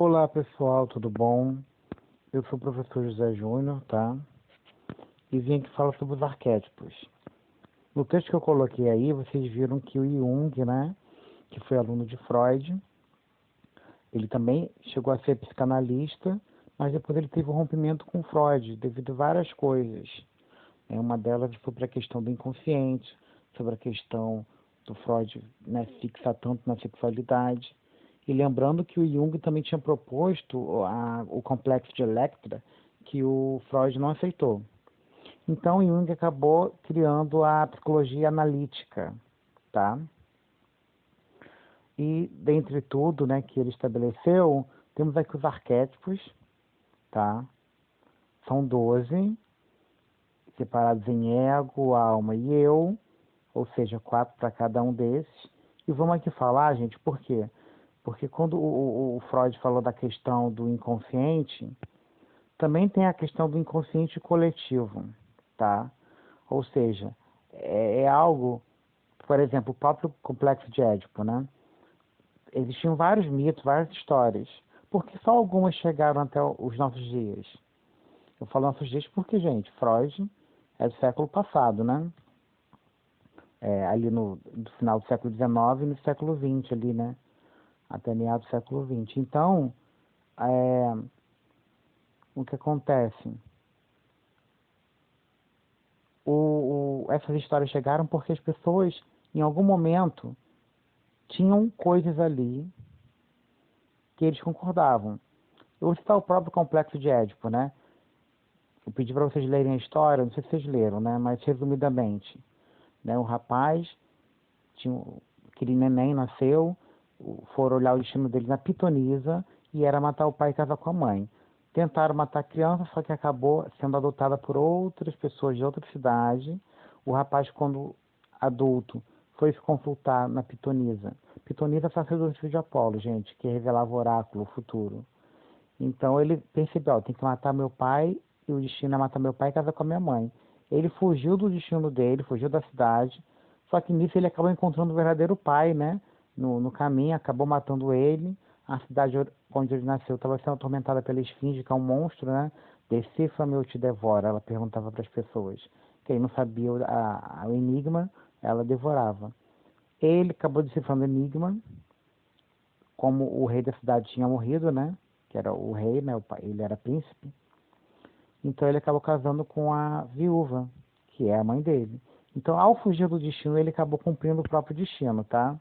Olá pessoal, tudo bom? Eu sou o professor José Júnior, tá? E vim aqui falar sobre os arquétipos. No texto que eu coloquei aí, vocês viram que o Jung, né, que foi aluno de Freud, ele também chegou a ser psicanalista, mas depois ele teve um rompimento com Freud, devido a várias coisas. Uma delas foi sobre a questão do inconsciente, sobre a questão do Freud, né, fixar tanto na sexualidade. E lembrando que o Jung também tinha proposto o complexo de Electra, que o Freud não aceitou. Então, Jung acabou criando a psicologia analítica, tá? E, dentre tudo, né, que ele estabeleceu, temos aqui os arquétipos, tá? São 12, separados em ego, alma e eu, ou seja, 4 para cada um desses. E vamos aqui falar, gente, por quê? Porque quando o Freud falou da questão do inconsciente, também tem a questão do inconsciente coletivo, tá? Ou seja, é algo, por exemplo, o próprio complexo de Édipo, né? Existiam vários mitos, várias histórias. Por que só algumas chegaram até os nossos dias? Eu falo nossos dias porque, gente, Freud é do século passado, né? Ali no final do século XIX e no século XX, ali, né? Até meados do século XX. Então, o que acontece? Essas histórias chegaram porque as pessoas, em algum momento, tinham coisas ali que eles concordavam. Eu vou citar o próprio complexo de Édipo, né? Eu pedi para vocês lerem a história, não sei se vocês leram, né? Mas resumidamente, né? O rapaz tinha aquele neném, nasceu, foram olhar o destino dele na pitonisa e era matar o pai e casar com a mãe. Tentaram matar a criança, só que acabou sendo adotada por outras pessoas de outra cidade. O rapaz, quando adulto, foi se consultar na pitonisa. Pitonisa é a sacerdotisa de Apolo, gente, que revelava o oráculo, o futuro. Então ele percebeu, tem que matar meu pai, e o destino é matar meu pai e casar com a minha mãe. Ele fugiu do destino dele, fugiu da cidade, só que nisso ele acabou encontrando o verdadeiro pai, né? No caminho, acabou matando ele. A cidade onde ele nasceu estava sendo atormentada pela esfinge, que é um monstro, né? Decifra-me ou te devora, ela perguntava para as pessoas. Quem não sabia o enigma, ela devorava. Ele acabou decifrando o enigma, como o rei da cidade tinha morrido, né? Que era o rei, né? Ele era príncipe. Então ele acabou casando com a viúva, que é a mãe dele. Então, ao fugir do destino, ele acabou cumprindo o próprio destino, tá?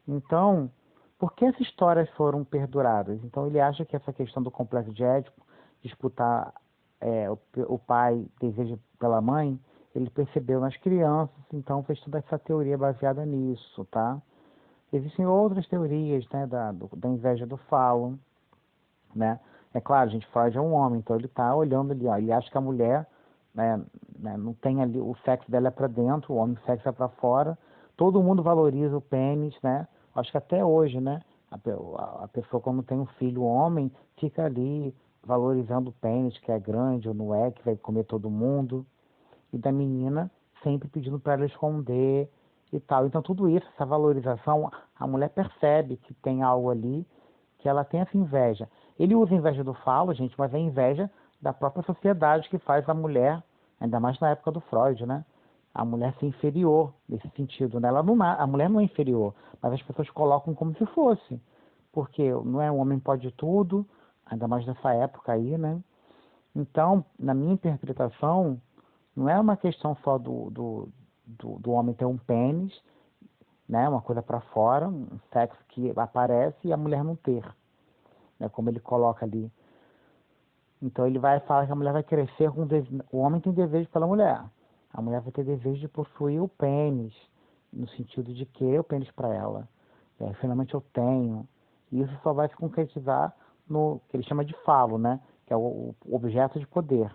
Então, por que essas histórias foram perduradas? Então, ele acha que essa questão do complexo de Édipo, disputar o pai desejo pela mãe, ele percebeu nas crianças, então fez toda essa teoria baseada nisso, tá? Existem outras teorias, né, da inveja do falo, né? É claro, gente, Freud é um homem, então ele está olhando ali, ó, ele acha que a mulher, né, não tem ali, o sexo dela é para dentro, o homem o sexo é para fora. Todo mundo valoriza o pênis, né? Acho que até hoje, né, a pessoa quando tem um filho homem, fica ali valorizando o pênis, que é grande ou não é, que vai comer todo mundo. E da menina sempre pedindo para ela esconder e tal. Então tudo isso, essa valorização, a mulher percebe que tem algo ali, que ela tem essa inveja. Ele usa inveja do falo, gente, mas é inveja da própria sociedade que faz a mulher, ainda mais na época do Freud, né? A mulher ser inferior nesse sentido, né? A mulher não é inferior, mas as pessoas colocam como se fosse. Porque não é, o homem pode tudo, ainda mais nessa época aí, né? Então, na minha interpretação, não é uma questão só do homem ter um pênis, né? Uma coisa para fora, um sexo que aparece e a mulher não ter, né? Como ele coloca ali. Então ele vai falar que a mulher vai crescer com o homem tem desejo pela mulher. A mulher vai ter desejo de possuir o pênis, no sentido de querer o pênis para ela. Finalmente eu tenho. E isso só vai se concretizar no que ele chama de falo, né? Que é o objeto de poder.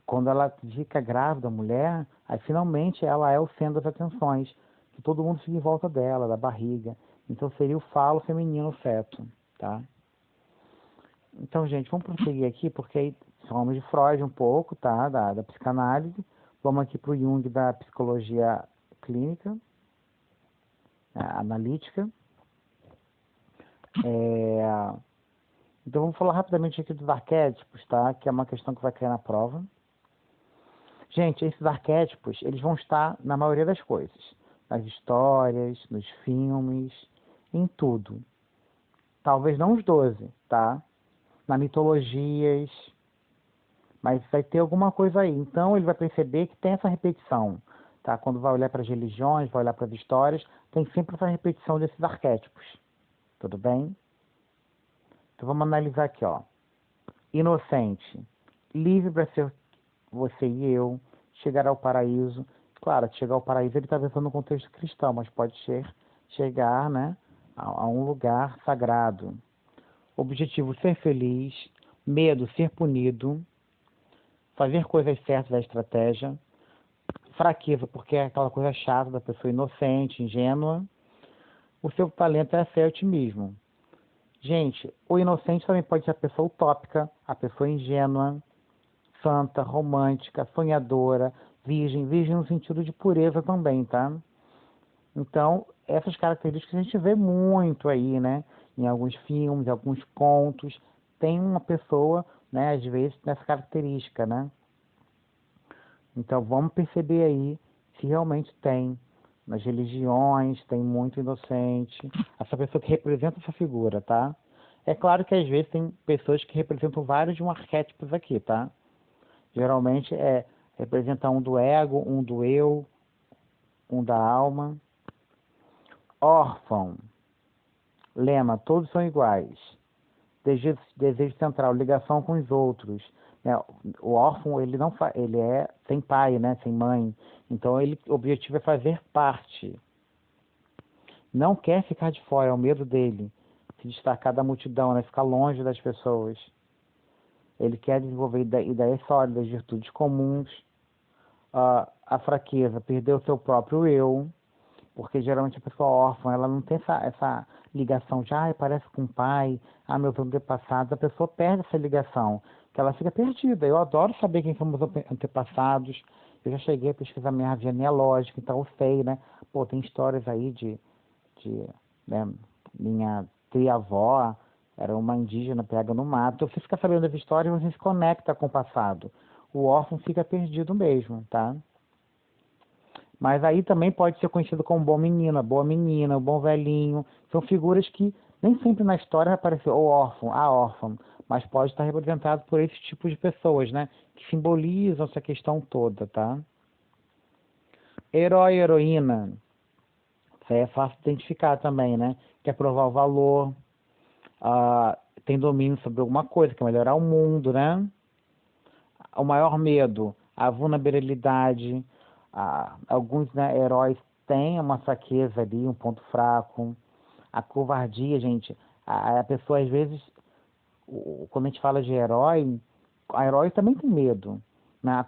Quando ela fica grávida, a mulher, aí finalmente ela é o centro das atenções, que todo mundo fica em volta dela, da barriga. Então seria o falo feminino, o feto, tá? Então, gente, vamos prosseguir aqui, porque aí falamos de Freud um pouco, tá? Da psicanálise. Vamos aqui para o Jung da psicologia clínica, analítica. Então vamos falar rapidamente aqui dos arquétipos, tá? Que é uma questão que vai cair na prova. Gente, esses arquétipos, eles vão estar na maioria das coisas. Nas histórias, nos filmes, em tudo. Talvez não os 12, tá? Nas mitologias, mas vai ter alguma coisa aí. Então ele vai perceber que tem essa repetição, tá? Quando vai olhar para as religiões, vai olhar para as histórias, tem sempre essa repetição desses arquétipos. Tudo bem? Então vamos analisar aqui, ó. Inocente, livre para ser você e eu, chegar ao paraíso. Claro, chegar ao paraíso ele está pensando no contexto cristão, mas pode ser chegar, né, a um lugar sagrado. Objetivo, ser feliz. Medo, ser punido. Fazer coisas certas da estratégia. Fraqueza, porque é aquela coisa chata da pessoa inocente, ingênua. O seu talento é ser otimismo. Gente, o inocente também pode ser a pessoa utópica, a pessoa ingênua, santa, romântica, sonhadora, virgem no sentido de pureza também, tá? Então, essas características a gente vê muito aí, né? Em alguns filmes, alguns contos, tem uma pessoa, né, às vezes, nessa característica, né? Então, vamos perceber aí se realmente tem. Nas religiões, tem muito inocente. Essa pessoa que representa essa figura, tá? É claro que às vezes tem pessoas que representam vários de um arquétipos aqui, tá? Geralmente representa um do ego, um do eu, um da alma. Órfão. Lema, todos são iguais. Desejo central, ligação com os outros. Né? O órfão, ele não ele é sem pai, né? Sem mãe. Então, o objetivo é fazer parte. Não quer ficar de fora, é o medo dele. Se destacar da multidão, né? Ficar longe das pessoas. Ele quer desenvolver ideias sólidas, virtudes comuns. A fraqueza, perder o seu próprio eu. Porque geralmente a pessoa órfã, ela não tem essa ligação de, parece com o pai, meus antepassados. A pessoa perde essa ligação, que ela fica perdida. Eu adoro saber quem são meus antepassados. Eu já cheguei a pesquisar minha árvore genealógica, então eu sei, né? Pô, tem histórias aí né, minha tia-avó era uma indígena pega no mato. Então, você fica sabendo das histórias, você se conecta com o passado. O órfão fica perdido mesmo, tá? Mas aí também pode ser conhecido como bom menino, boa menina, o bom velhinho. São figuras que nem sempre na história vai aparecer o órfão, a órfã, mas pode estar representado por esses tipos de pessoas, né? Que simbolizam essa questão toda, tá? Herói e heroína. Isso aí é fácil de identificar também, né? Quer provar o valor, tem domínio sobre alguma coisa, quer melhorar o mundo, né? O maior medo, a vulnerabilidade. Alguns, né, heróis têm uma fraqueza ali, um ponto fraco. A covardia, gente. A pessoa, às vezes, quando a gente fala de herói, a herói também tem medo. Né? A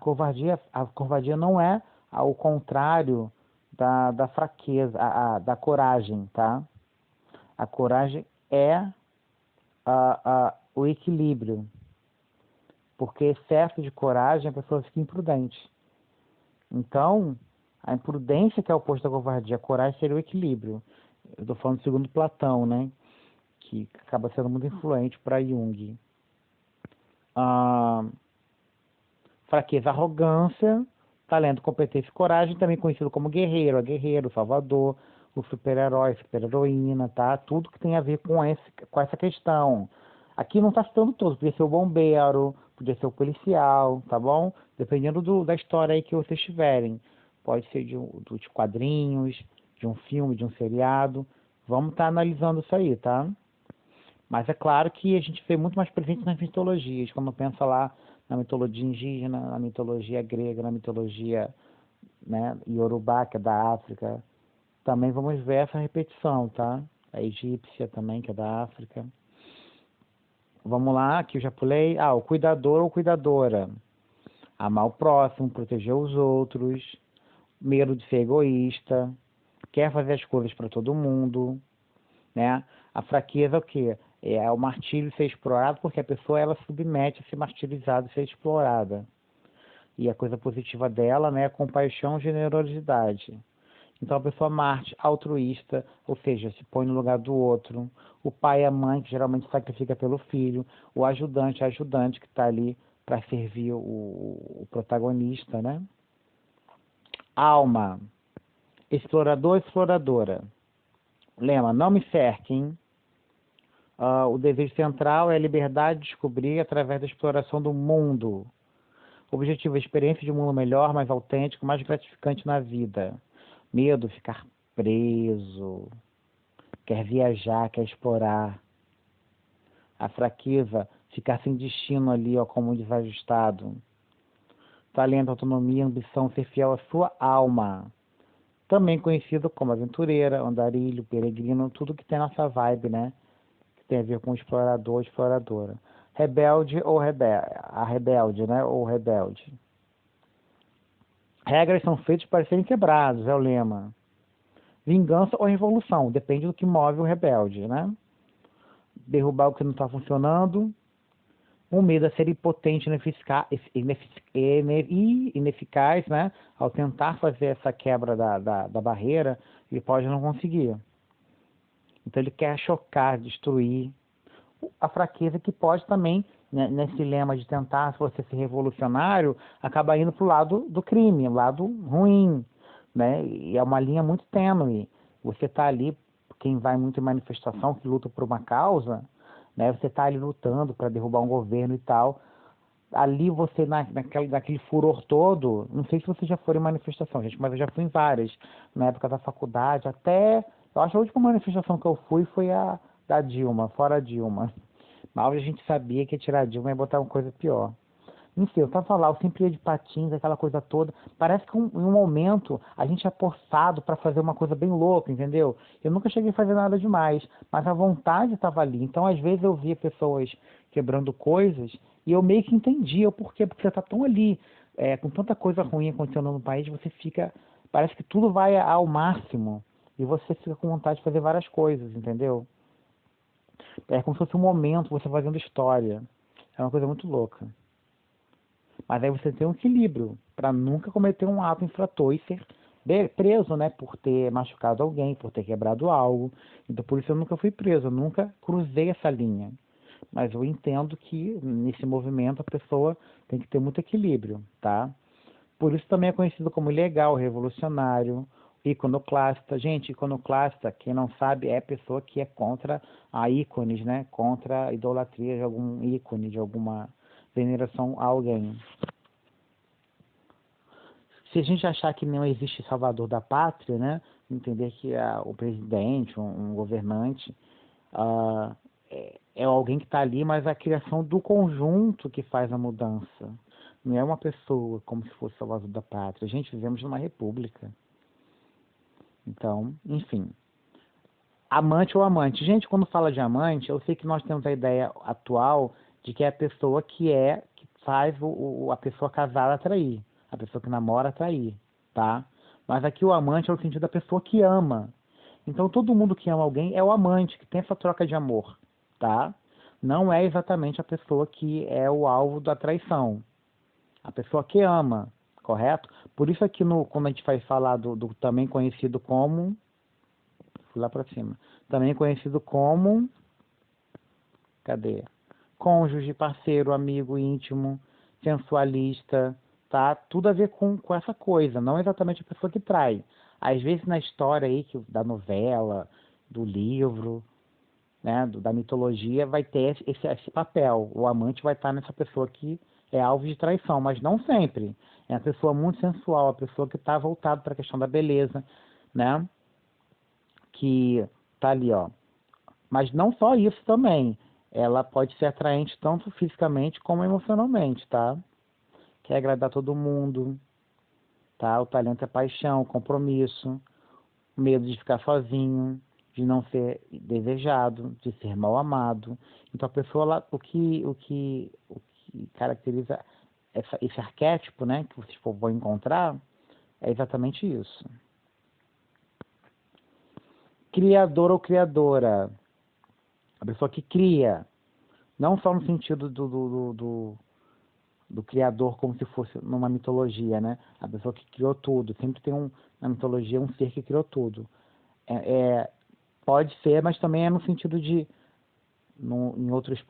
covardia não é ao contrário da fraqueza, da coragem, tá? A coragem é o equilíbrio. Porque excesso de coragem, a pessoa fica imprudente. Então, a imprudência que é o oposto da covardia, a coragem seria o equilíbrio. Eu estou falando segundo Platão, né? Que acaba sendo muito influente para Jung. Fraqueza, arrogância, talento, competência e coragem, também conhecido como guerreiro, guerreiro, salvador, o super-herói, super-heroína, tá? Tudo que tem a ver com essa questão. Aqui não está citando todos, podia ser o bombeiro, podia ser o policial, tá bom? Dependendo da história aí que vocês tiverem. Pode ser de quadrinhos, de um filme, de um seriado. Vamos estar analisando isso aí, tá? Mas é claro que a gente vê muito mais presente nas mitologias, quando pensa lá na mitologia indígena, na mitologia grega, na mitologia, né, iorubá, que é da África. Também vamos ver essa repetição, tá? A egípcia também, que é da África. Vamos lá, aqui eu já pulei. O cuidador ou cuidadora. Amar o próximo, proteger os outros, medo de ser egoísta, quer fazer as coisas para todo mundo, né? A fraqueza é o quê? É o martírio ser explorado, porque a pessoa ela se submete a ser martirizada, ser explorada. E a coisa positiva dela, né, é compaixão e generosidade. Então, a pessoa Marte, altruísta, ou seja, se põe no lugar do outro. O pai e a mãe, que geralmente sacrifica pelo filho. O ajudante, a ajudante, que está ali para servir o protagonista, né? Alma, explorador, exploradora. Lema, não me cerquem. O desejo central é a liberdade de descobrir através da exploração do mundo. O objetivo é a experiência de um mundo melhor, mais autêntico, mais gratificante na vida. Medo, ficar preso. Quer viajar, quer explorar. A fraqueza, ficar sem destino ali, ó, como um desajustado. Talento, autonomia, ambição, ser fiel à sua alma. Também conhecido como aventureira, andarilho, peregrino, tudo que tem nossa vibe, né? Que tem a ver com explorador, exploradora. Rebelde ou a rebelde, né? Ou rebelde. Regras são feitas para serem quebradas, é o lema. Vingança ou revolução, depende do que move o rebelde, né? Derrubar o que não está funcionando. O medo a ser impotente e ineficaz, né? Ao tentar fazer essa quebra da barreira, ele pode não conseguir. Então ele quer chocar, destruir. A fraqueza que pode também, né, nesse lema de tentar você ser revolucionário, acaba indo para o lado do crime, o lado ruim, né? E é uma linha muito tênue. Você está ali, quem vai muito em manifestação, que luta por uma causa, né? Você está ali lutando para derrubar um governo e tal. Ali você, naquele furor todo, não sei se você já foi em manifestação, gente, mas eu já fui em várias, na época da faculdade, até, eu acho que a última manifestação que eu fui foi a da Dilma, fora a Dilma. Mas a gente sabia que ia tirar a Dilma e ia botar uma coisa pior. Enfim, eu tava lá, eu sempre ia de patins, aquela coisa toda. Parece que em um momento a gente é forçado para fazer uma coisa bem louca, entendeu? Eu nunca cheguei a fazer nada demais, mas a vontade estava ali. Então, às vezes, eu via pessoas quebrando coisas e eu meio que entendia o porquê, porque você tá tão ali, com tanta coisa ruim acontecendo no país, você fica. Parece que tudo vai ao máximo e você fica com vontade de fazer várias coisas, entendeu? É como se fosse um momento, você fazendo história. É uma coisa muito louca. Mas aí você tem um equilíbrio para nunca cometer um ato infrator e ser preso, né, por ter machucado alguém, por ter quebrado algo. Então, por isso eu nunca fui preso, eu nunca cruzei essa linha. Mas eu entendo que nesse movimento a pessoa tem que ter muito equilíbrio, tá? Por isso também é conhecido como ilegal, revolucionário, iconoclasta. Gente, iconoclasta, quem não sabe, é a pessoa que é contra a ícones, né? Contra a idolatria de algum ícone, de alguma veneração a alguém. Se a gente achar que não existe salvador da pátria, né? Entender que o presidente, um governante, é alguém que está ali, mas a criação do conjunto que faz a mudança. Não é uma pessoa como se fosse salvador da pátria. A gente vivemos numa república. Então, enfim. Amante ou amante. Gente, quando fala de amante, eu sei que nós temos a ideia atual de que é a pessoa que faz a pessoa casada atrair, a pessoa que namora atrair, tá? Mas aqui o amante é o sentido da pessoa que ama. Então todo mundo que ama alguém é o amante, que tem essa troca de amor, tá? Não é exatamente a pessoa que é o alvo da traição. A pessoa que ama, correto? Por isso aqui quando a gente vai falar do também conhecido como, fui lá para cima, também conhecido como, cadê? Cônjuge, parceiro, amigo íntimo, sensualista, tá? Tudo a ver com essa coisa, não exatamente a pessoa que trai. Às vezes na história aí da novela, do livro, né, da mitologia, vai ter esse papel. O amante vai estar nessa pessoa que é alvo de traição, mas não sempre. É uma pessoa muito sensual, a pessoa que está voltada para a questão da beleza, né? Que tá ali, ó. Mas não só isso também. Ela pode ser atraente tanto fisicamente como emocionalmente, tá? Quer agradar todo mundo, tá? O talento é paixão, compromisso, medo de ficar sozinho, de não ser desejado, de ser mal amado. Então a pessoa lá, o que caracteriza esse arquétipo, né, que vocês vão encontrar, é exatamente isso. Criador ou criadora, a pessoa que cria, não só no sentido do criador como se fosse numa mitologia, né? A pessoa que criou tudo. Sempre tem na mitologia um ser que criou tudo. Pode ser, mas também é no sentido de, em outros,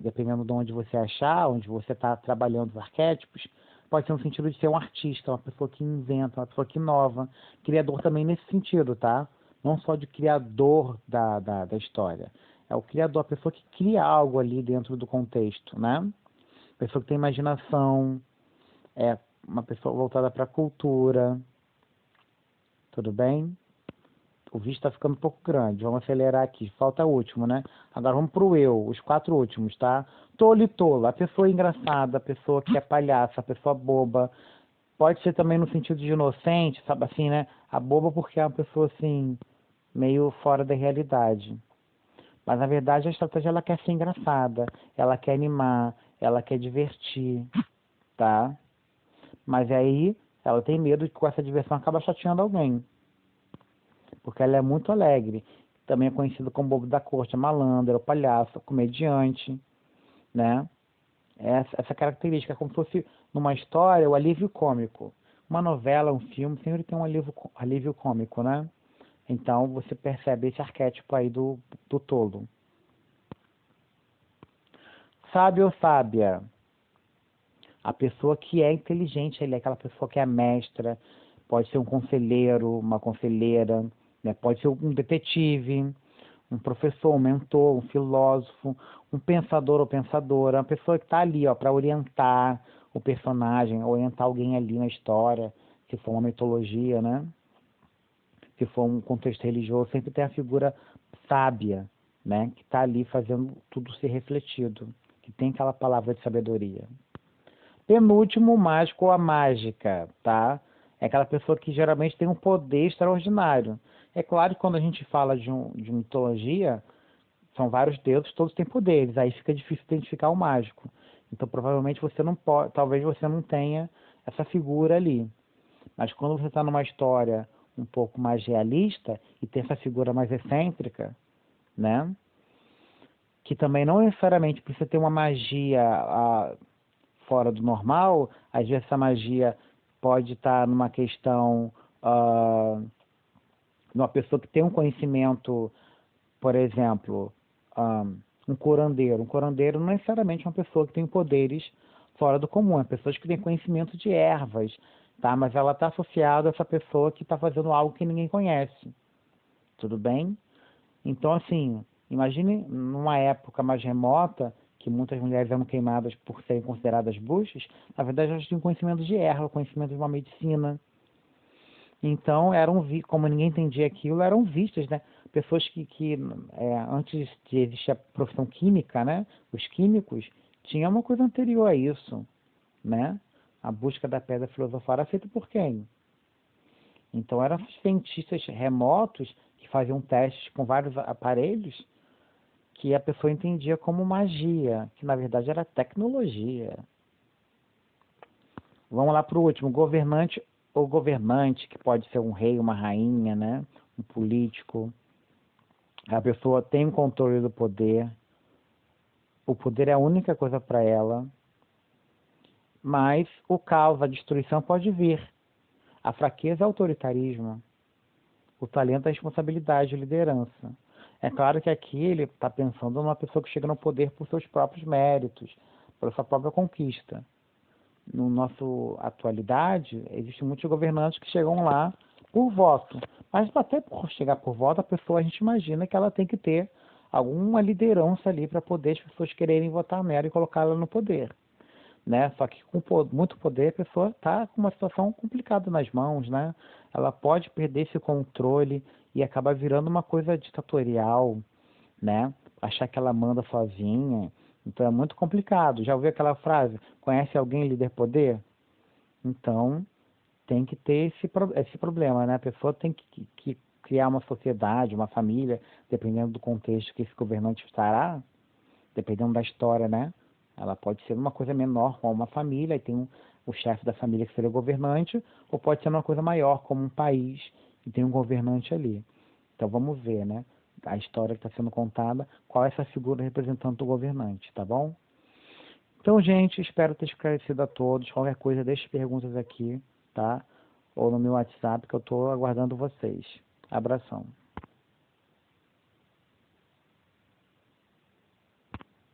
dependendo de onde você achar, onde você está trabalhando os arquétipos, pode ser no sentido de ser um artista, uma pessoa que inventa, uma pessoa que inova. Criador também nesse sentido, tá? Não só de criador da história. É o criador, a pessoa que cria algo ali dentro do contexto, né? Pessoa que tem imaginação, é uma pessoa voltada para a cultura. Tudo bem? O vídeo está ficando um pouco grande. Vamos acelerar aqui. Falta o último, né? Agora vamos pro eu, os 4 últimos, tá? Tolo e tola. A pessoa engraçada, a pessoa que é palhaça, a pessoa boba. Pode ser também no sentido de inocente, sabe assim, né? A boba porque é uma pessoa assim, meio fora da realidade. Mas na verdade a estratégia ela quer ser engraçada, ela quer animar, ela quer divertir, tá? Mas aí ela tem medo de que com essa diversão acaba chateando alguém. Porque ela é muito alegre. Também é conhecido como bobo da corte, malandro, palhaço, comediante, né? Essa característica, é como se fosse numa história o alívio cômico. Uma novela, um filme, sempre tem um alívio cômico, né? Então você percebe esse arquétipo aí do tolo. Sábio ou sábia? A pessoa que é inteligente, ele é aquela pessoa que é mestra, pode ser um conselheiro, uma conselheira, né? Pode ser um detetive, um professor, um mentor, um filósofo, um pensador ou pensadora, uma pessoa que está ali para orientar o personagem, orientar alguém ali na história, se for uma mitologia, né? Se for um contexto religioso, sempre tem a figura sábia, né? Que está ali fazendo tudo ser refletido, que tem aquela palavra de sabedoria. Penúltimo, o mágico ou a mágica, tá? É aquela pessoa que geralmente tem um poder extraordinário. É claro que quando a gente fala de mitologia, são vários deuses, todos têm poderes, aí fica difícil identificar o mágico. Então provavelmente você não pode, talvez você não tenha essa figura ali. Mas quando você está numa história um pouco mais realista e tem essa figura mais excêntrica, né? Que também não necessariamente precisa ter uma magia fora do normal, às vezes essa magia pode estar numa questão, numa pessoa que tem um conhecimento, por exemplo, um curandeiro. Um curandeiro não é necessariamente uma pessoa que tem poderes fora do comum, é pessoas que têm conhecimento de ervas, tá? Mas ela está associada a essa pessoa que está fazendo algo que ninguém conhece. Tudo bem? Então, assim, imagine numa época mais remota, que muitas mulheres eram queimadas por serem consideradas bruxas, na verdade elas tinham conhecimento de erva, conhecimento de uma medicina. Então, como ninguém entendia aquilo, eram vistas, né? Pessoas antes de existir a profissão química, né? Os químicos, tinha uma coisa anterior a isso, né? A busca da pedra filosofal era feita por quem? Então, eram cientistas remotos que faziam testes com vários aparelhos que a pessoa entendia como magia, que na verdade era tecnologia. Vamos lá para o último, governante ou governante, que pode ser um rei, uma rainha, né? Um político. A pessoa tem o controle do poder, o poder é a única coisa para ela, mas o caos, a destruição pode vir. A fraqueza é o autoritarismo, o talento é a responsabilidade, a liderança. É claro que aqui ele está pensando numa pessoa que chega no poder por seus próprios méritos, por sua própria conquista. No nosso atualidade, existem muitos governantes que chegam lá por voto. Mas até por chegar por voto, a pessoa, a gente imagina que ela tem que ter alguma liderança ali para poder as pessoas quererem votar nela e colocá-la no poder, né? Só que com muito poder, a pessoa está com uma situação complicada nas mãos, né? Ela pode perder esse controle e acaba virando uma coisa ditatorial, né? Achar que ela manda sozinha. Então é muito complicado. Já ouviu aquela frase? Conhece alguém líder poder? Então tem que ter esse problema, né? A pessoa tem que criar uma sociedade, uma família, dependendo do contexto que esse governante estará, dependendo da história, né? Ela pode ser uma coisa menor, como uma família, e tem o chefe da família que seria o governante, ou pode ser uma coisa maior, como um país, e tem um governante ali. Então vamos ver, né? A história que está sendo contada, qual é essa figura representando o governante, tá bom? Então, gente, espero ter esclarecido a todos. Qualquer coisa, deixe perguntas aqui, tá? Ou no meu WhatsApp, que eu estou aguardando vocês. Abração.